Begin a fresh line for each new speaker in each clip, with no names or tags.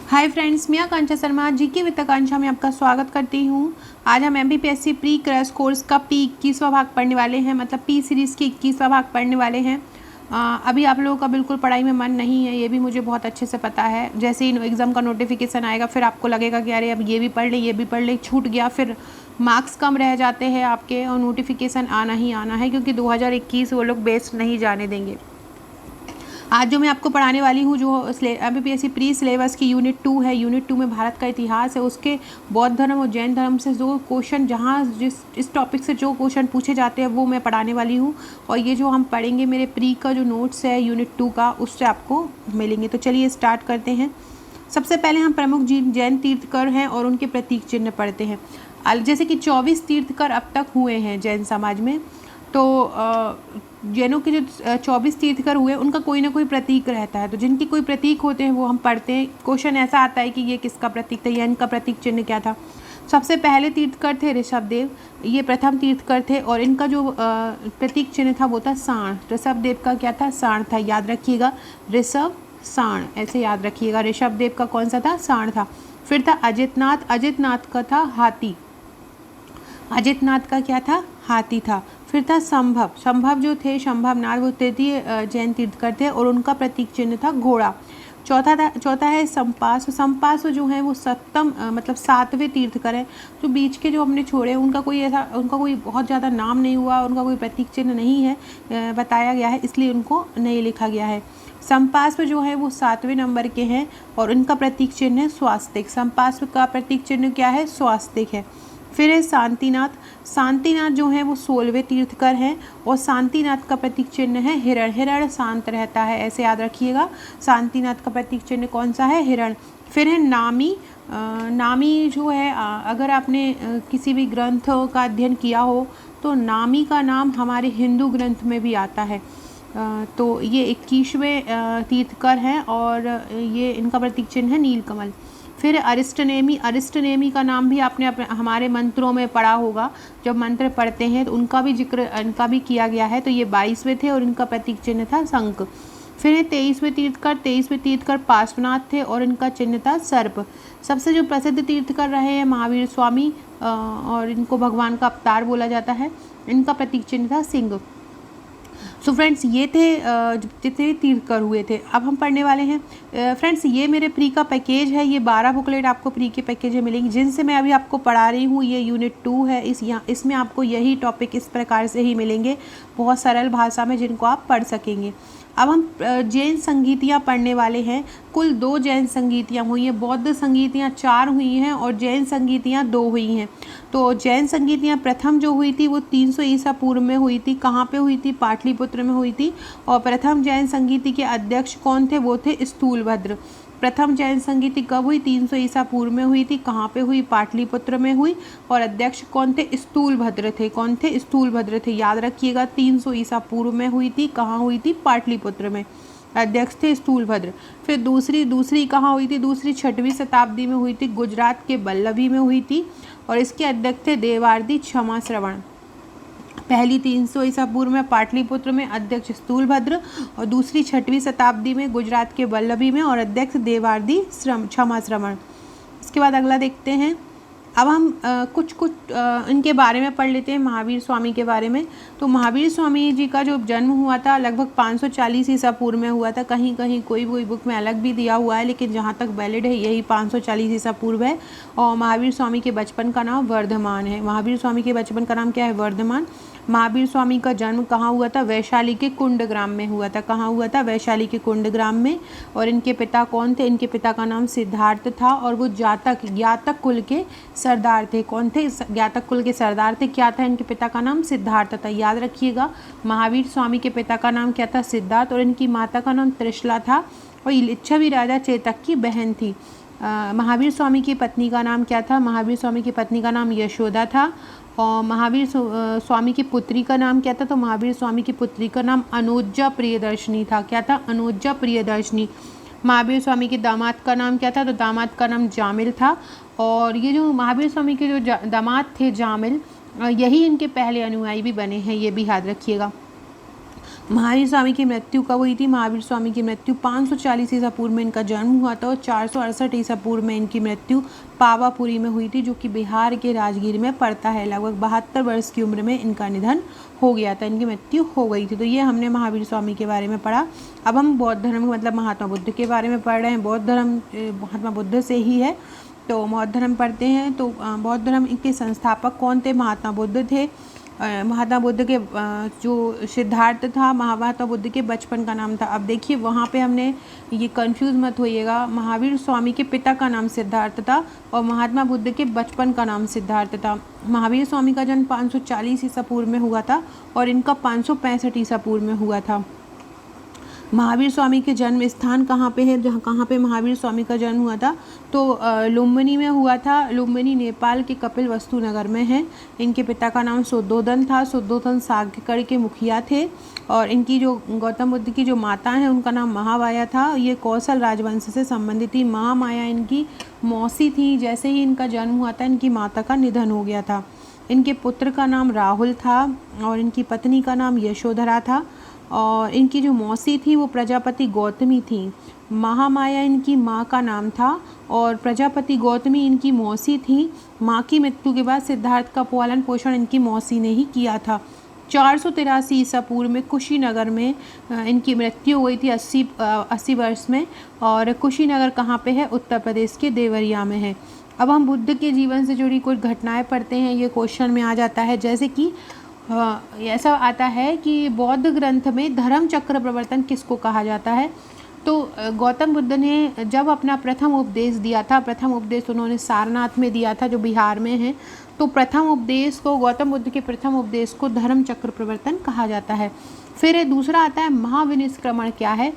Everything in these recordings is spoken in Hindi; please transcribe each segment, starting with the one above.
हाय फ्रेंड्स, मैं आकांक्षा शर्मा जीके विद आकांक्षा में आपका स्वागत करती हूँ। आज हम एमपीपीएससी प्री क्रैश कोर्स का पी 21वां भाग पढ़ने वाले हैं, मतलब पी सीरीज़ के 21वां भाग पढ़ने वाले हैं। अभी आप लोगों का बिल्कुल पढ़ाई में मन नहीं है, ये भी मुझे बहुत अच्छे से पता है। जैसे ही एग्ज़ाम का नोटिफिकेशन आएगा फिर आपको लगेगा कि अरे अब ये भी पढ़ ले, ये भी पढ़ ले, छूट गया, फिर मार्क्स कम रह जाते हैं आपके और नोटिफिकेशन आना ही आना है, क्योंकि 2021 वो लोग बेस्ट नहीं जाने देंगे। आज जो मैं आपको पढ़ाने वाली हूँ, जो एमपीपीएससी प्री सिलेबस की यूनिट 2 है, यूनिट 2 में भारत का इतिहास है, उसके बौद्ध धर्म और जैन धर्म से जो क्वेश्चन, जहाँ इस टॉपिक से जो क्वेश्चन पूछे जाते हैं वो मैं पढ़ाने वाली हूँ। और ये जो हम पढ़ेंगे मेरे प्री का जो नोट्स है यूनिट 2 का, उससे आपको मिलेंगे। तो चलिए स्टार्ट करते हैं। सबसे पहले हम प्रमुख जैन तीर्थकर हैं और उनके प्रतीक चिन्ह पढ़ते हैं। जैसे कि 24 तीर्थकर अब तक हुए हैं जैन समाज में, तो जैनों के जो 24 तीर्थकर हुए उनका कोई ना कोई प्रतीक रहता है। तो जिनके कोई प्रतीक होते हैं वो हम पढ़ते हैं। क्वेश्चन ऐसा आता है कि ये किसका प्रतीक था या इनका प्रतीक चिन्ह क्या था। सबसे पहले तीर्थकर थे ऋषभदेव, ये प्रथम तीर्थकर थे और इनका जो प्रतीक चिन्ह था वो था साण। ऋषभदेव का क्या था? साण था, याद रखिएगा, ऋषभ साण, ऐसे याद रखिएगा। ऋषभदेव का कौन सा था? साण था। फिर था अजितनाथ, अजितनाथ का था हाथी, अजितनाथ का क्या था? हाथी था। फिर था संभव, संभव जो थे शंभवनाथ, वो तृतीय जैन तीर्थकर थे और उनका प्रतीक चिन्ह था घोड़ा। चौथा है संपास, संपास जो है वो सप्तम मतलब 7वें तीर्थकर है। जो बीच के जो हमने छोड़े उनका कोई बहुत ज़्यादा नाम नहीं हुआ, उनका कोई प्रतीक चिन्ह नहीं है बताया गया है, इसलिए उनको नहीं लिखा गया है। संपास्व जो है वो 7वें नंबर के हैं और उनका प्रतीक चिन्ह है स्वास्तिक। संपास्व का प्रतीक चिन्ह क्या है? स्वास्तिक है। फिर है शांतिनाथ, शांतिनाथ जो है वो 16वें तीर्थकर हैं और शांतिनाथ का प्रतीक चिन्ह है हिरण। हिरण शांत रहता है, ऐसे याद रखिएगा। शांतिनाथ का प्रतीक चिन्ह कौन सा है? हिरण। फिर है नामी, नामी जो है अगर आपने किसी भी ग्रंथ का अध्ययन किया हो तो नामी का नाम हमारे हिंदू ग्रंथ में भी आता है। तो ये 21वें तीर्थकर हैं और ये इनका प्रतीक चिन्ह है नीलकमल। फिर अरिष्टनेमी, अरिष्टनेमी का नाम भी आपने हमारे मंत्रों में पढ़ा होगा। जब मंत्र पढ़ते हैं तो उनका भी जिक्र इनका भी किया गया है। तो ये 22वें थे और इनका प्रतीक चिन्ह था शंख। फिर है 23वें तीर्थकर, 23वें तीर्थकर पार्श्वनाथ थे और इनका चिन्ह था सर्प। सबसे जो प्रसिद्ध तीर्थकर रहे हैं महावीर स्वामी और इनको भगवान का अवतार बोला जाता है। इनका प्रतीक चिन्ह था सिंह। सो फ्रेंड्स, ये थे जितने तीर्थकर हुए थे। अब हम पढ़ने वाले हैं फ्रेंड्स, ये मेरे प्री का पैकेज है। ये 12 बुकलेट आपको प्री के पैकेज में मिलेंगी, जिनसे मैं अभी आपको पढ़ा रही हूँ। ये यूनिट 2 है, इसमें आपको यही टॉपिक इस प्रकार से ही मिलेंगे, बहुत सरल भाषा में, जिनको आप पढ़ सकेंगे। अब हम जैन संगीतियाँ पढ़ने वाले हैं। कुल 2 जैन संगीतियाँ हुई हैं, बौद्ध संगीतियाँ 4 हुई हैं और जैन संगीतियाँ 2 हुई हैं। तो जैन संगीतियाँ प्रथम जो हुई थी वो 300 ईसा पूर्व में हुई थी। कहाँ पे हुई थी? पाटलिपुत्र में हुई थी। और प्रथम जैन संगीति के अध्यक्ष कौन थे? वो थे स्थूलभद्र। प्रथम जैन संगीति कब हुई? 300 ईसा पूर्व में हुई थी। कहाँ पे हुई? पाटलिपुत्र में हुई। और अध्यक्ष कौन थे? स्थूलभद्र थे। कौन थे? स्थूलभद्र थे, याद रखिएगा। 300 ईसा पूर्व में हुई थी। कहाँ हुई थी? पाटलिपुत्र में। अध्यक्ष थे स्थूलभद्र। फिर दूसरी कहाँ हुई थी? दूसरी 6वीं शताब्दी में हुई थी, गुजरात के वल्लभी में हुई थी और इसके अध्यक्ष थे देवार्दी क्षमा श्रवण। पहली 300 ईसा पूर्व में पाटलिपुत्र में अध्यक्ष स्थूलभद्र और दूसरी 6वीं शताब्दी में गुजरात के वल्लभी में और अध्यक्ष देवार्दी क्षमा श्रवण। इसके बाद अगला देखते हैं। अब हम कुछ इनके बारे में पढ़ लेते हैं, महावीर स्वामी के बारे में। तो महावीर स्वामी जी का जो जन्म हुआ था लगभग 540 ईसा पूर्व में हुआ था। कहीं कहीं कोई बुक में अलग भी दिया हुआ है, लेकिन जहाँ तक वैलिड है यही 540 ईसा पूर्व है। और महावीर स्वामी के बचपन का नाम वर्धमान है। महावीर स्वामी के बचपन का नाम क्या है? वर्धमान। महावीर स्वामी का जन्म कहाँ हुआ था? वैशाली के कुंडग्राम में हुआ था। कहाँ हुआ था? वैशाली के कुंडग्राम में। और इनके पिता कौन थे? इनके पिता का नाम सिद्धार्थ था और वो ज्ञातक कुल के सरदार थे। कौन थे? ज्ञातक कुल के सरदार थे। क्या था? इनके पिता का नाम सिद्धार्थ था, याद रखिएगा। महावीर स्वामी के पिता का नाम क्या था? सिद्धार्थ। और इनकी माता का नाम त्रिशला था और लिच्छवी राजा चेतक की बहन थी। महावीर स्वामी की पत्नी का नाम क्या था? महावीर स्वामी की पत्नी का नाम यशोदा था। और महावीर स्वामी की पुत्री का नाम क्या था? तो महावीर स्वामी की पुत्री का नाम अनुजा प्रियदर्शनी था। क्या था? अनुजा प्रियदर्शनी। महावीर स्वामी के दामाद का नाम क्या था? तो दामाद का नाम जामिल था। और ये जो महावीर स्वामी के जो दामाद थे जामिल, यही इनके पहले अनुयायी भी बने हैं, ये भी याद रखिएगा। महावीर स्वामी की मृत्यु कब हुई थी? महावीर स्वामी की मृत्यु 540 ईसा पूर्व में इनका जन्म हुआ था और 468 ईसा पूर्व में इनकी मृत्यु पावापुरी में हुई थी, जो कि बिहार के राजगीर में पड़ता है। लगभग 72 वर्ष की उम्र में इनका निधन हो गया था, इनकी मृत्यु हो गई थी। तो ये हमने महावीर स्वामी के बारे में पढ़ा। अब हम बौद्ध धर्म मतलब महात्मा बुद्ध के बारे में पढ़ रहे हैं। बौद्ध धर्म महात्मा बुद्ध से ही है, तो बौद्ध धर्म पढ़ते हैं। तो बौद्ध धर्म के संस्थापक कौन थे? महात्मा बुद्ध थे। महात्मा बुद्ध के जो सिद्धार्थ था, महात्मा बुद्ध के बचपन का नाम था। अब देखिए वहाँ पे हमने ये कंफ्यूज मत होइएगा, महावीर स्वामी के पिता का नाम सिद्धार्थ था और महात्मा बुद्ध के बचपन का नाम सिद्धार्थ था। महावीर स्वामी का जन्म 540 ईसा पूर्व में हुआ था और इनका 565 ईसा पूर्व में हुआ था। महावीर स्वामी के जन्म स्थान कहाँ पे है? जहाँ कहाँ पे महावीर स्वामी का जन्म हुआ था? तो लुम्बिनी में हुआ था। लुम्बिनी नेपाल के कपिलवस्तु नगर में है। इनके पिता का नाम शुद्धोधन था। शुद्धोधन सागकड़ के मुखिया थे और इनकी जो गौतम बुद्ध की जो माता है उनका नाम महामाया था। ये कौशल राजवंश से संबंधित थी। महामाया इनकी मौसी थी। जैसे ही इनका जन्म हुआ था इनकी माता का निधन हो गया था। इनके पुत्र का नाम राहुल था और इनकी पत्नी का नाम यशोधरा था और इनकी जो मौसी थी वो प्रजापति गौतमी थी। महामाया इनकी माँ का नाम था और प्रजापति गौतमी इनकी मौसी थी। माँ की मृत्यु के बाद सिद्धार्थ का पालन पोषण इनकी मौसी ने ही किया था। 483 ईसा पूर्व में कुशीनगर में इनकी मृत्यु हुई थी 80 वर्ष में। और कुशीनगर कहाँ पे है? उत्तर प्रदेश के देवरिया में है। अब हम बुद्ध के जीवन से जुड़ी कुछ घटनाएं पढ़ते हैं। ये क्वेश्चन में आ जाता है, जैसे कि ऐसा आता है कि बौद्ध ग्रंथ में धर्म चक्र प्रवर्तन किसको कहा जाता है? तो गौतम बुद्ध ने जब अपना प्रथम उपदेश दिया था, प्रथम उपदेश उन्होंने सारनाथ में दिया था जो बिहार में है, तो प्रथम उपदेश को, गौतम बुद्ध के प्रथम उपदेश को धर्म चक्र प्रवर्तन कहा जाता है। फिर दूसरा आता है महाविनिष्क्रमण क्या है?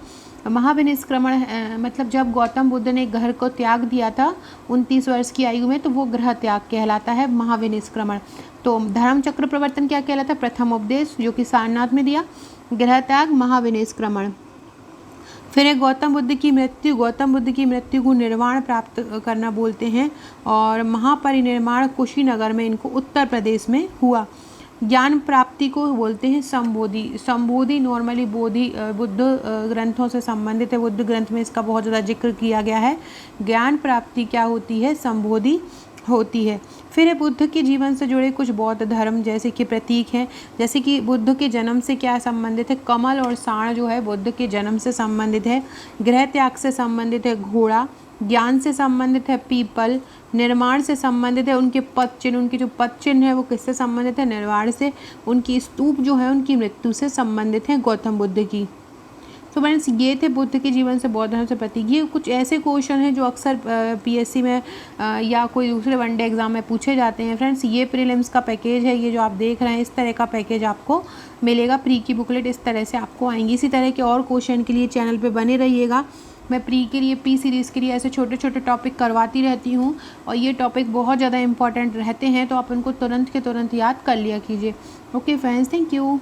महाविनिष्क्रमण मतलब जब गौतम बुद्ध ने घर को त्याग दिया था 29 वर्ष की आयु में, तो वो गृह त्याग कहलाता है महाविनिष्क्रमण। तो धर्म चक्र प्रवर्तन क्या कहलाता है? प्रथम उपदेश जो कि सारनाथ में दिया, गृह त्याग, महाविनिष्क्रमण। फिर है गौतम बुद्ध की मृत्यु। गौतम बुद्ध की मृत्यु को निर्वाण प्राप्त करना बोलते हैं और महापरिनिर्वाण कुशीनगर में इनको उत्तर प्रदेश में हुआ। ज्ञान प्राप्ति को बोलते हैं संबोधि। संबोधि नॉर्मली बुद्ध ग्रंथों से संबंधित है। बुद्ध ग्रंथ में इसका बहुत ज़्यादा जिक्र किया गया है। ज्ञान प्राप्ति क्या होती है? संबोधि होती है। फिर है बुद्ध के जीवन से जुड़े कुछ बौद्ध धर्म जैसे कि प्रतीक हैं। जैसे कि बुद्ध के जन्म से क्या संबंधित है? कमल और साण जो है बुद्ध के जन्म से संबंधित है। गृह त्याग से संबंधित है घोड़ा। ज्ञान से संबंधित है पीपल। निर्माण से संबंधित है उनके पद चिन्ह। उनके जो पद चिन्ह है वो किससे संबंधित है? निर्वाण से। उनकी स्तूप जो है उनकी मृत्यु से संबंधित है गौतम बुद्ध की। तो फ्रेंड्स ये थे बुद्ध के जीवन से बौद्ध धर्म से प्रतीक। ये कुछ ऐसे क्वेश्चन हैं जो अक्सर पीएससी में या कोई दूसरे वनडे एग्जाम में पूछे जाते हैं। फ्रेंड्स ये प्रीलिम्स का पैकेज है, ये जो आप देख रहे हैं इस तरह का पैकेज आपको मिलेगा। प्री की बुकलेट इस तरह से आपको आएंगी। इसी तरह के और क्वेश्चन के लिए चैनल पर बने रहिएगा। मैं प्री के लिए, पी सीरीज़ के लिए ऐसे छोटे छोटे टॉपिक करवाती रहती हूँ और ये टॉपिक बहुत ज़्यादा इंपॉर्टेंट रहते हैं, तो आप उनको तुरंत के तुरंत याद कर लिया कीजिए। Okay friends, thank you.